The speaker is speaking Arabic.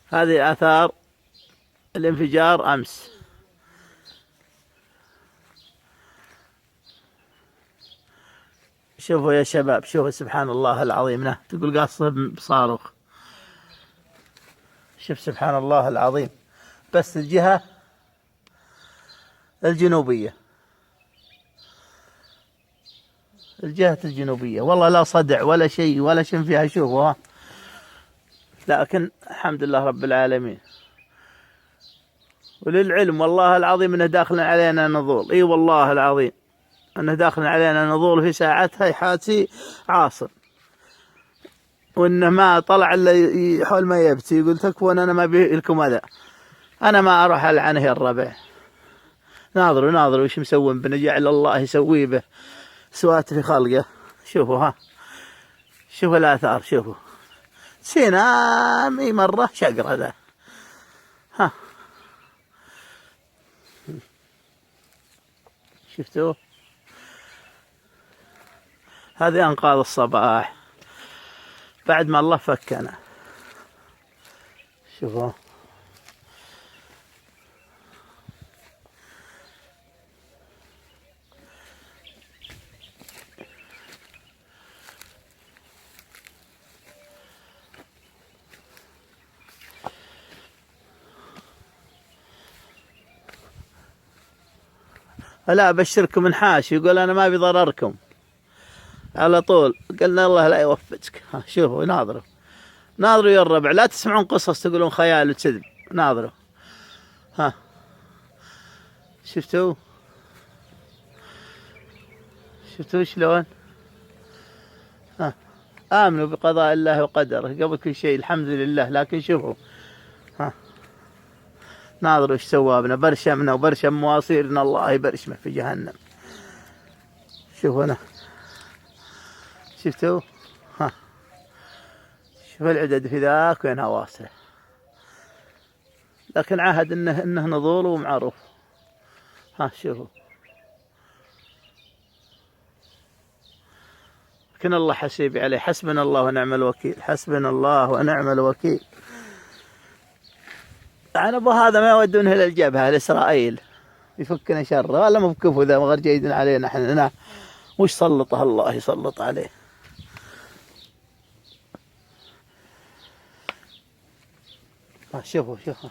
هذه آثار الانفجار أمس. شوفوا يا شباب، شوفوا سبحان الله العظيم، تقول قاصة بصاروخ. شوف سبحان الله العظيم، بس الجهة الجنوبية، الجهة الجنوبية، والله لا صدع ولا شيء ولا شيء فيها. شوفوا ها، لكن الحمد لله رب العالمين. وللعلم والله العظيم انه داخل علينا نضول، اي والله العظيم انه داخل علينا نضول في ساعتها يحاتي عاصم، وانه ما طلع الا حول ما يبكي، يقول تكفون انا ما ابي لكم هذا، انا ما اروح العنه يا الربع. ناظروا ناظروا وش مسوي بنا، جعل الله يسوي به سوات في خلقه. شوفوا ها، شوفوا الاثار، شوفوا سينامي مره شقره ذا. ها شفتوه، هذه انقاذ الصباح بعد ما الله فكنا. شوفوا لا ابشركم انحاش، يقول انا ما بضرركم على طول. قلنا الله لا يوفقك. شوفوا ناظروا ناظروا يا الربع، لا تسمعون قصص تقولون خيال وكذب. ناظروا ها، شفتوا شفتوا شلون؟ ها، آمنوا بقضاء الله وقدره قبل كل شيء، الحمد لله. لكن شوفوا ها، ناظروا ايش سوابنا، برشمنا وبرشم مواصيرنا، الله يبرشمه في جهنم. شوفوا هنا، شفتوا ها، شوفوا العدد في ذاك وينها واصلة، لكن عهد انه نضول ومعروف. ها شوفوا، لكن الله حسيبي عليه، حسبنا الله ونعم الوكيل، حسبنا الله ونعم الوكيل. يعني ابو هذا ما يودونه الى الجبهه لاسرائيل يفكنا شره، ولا مو بكفو ذا غير جيد علينا احنا. وش سلطه الله يسلط عليه. شوفوا شوفوا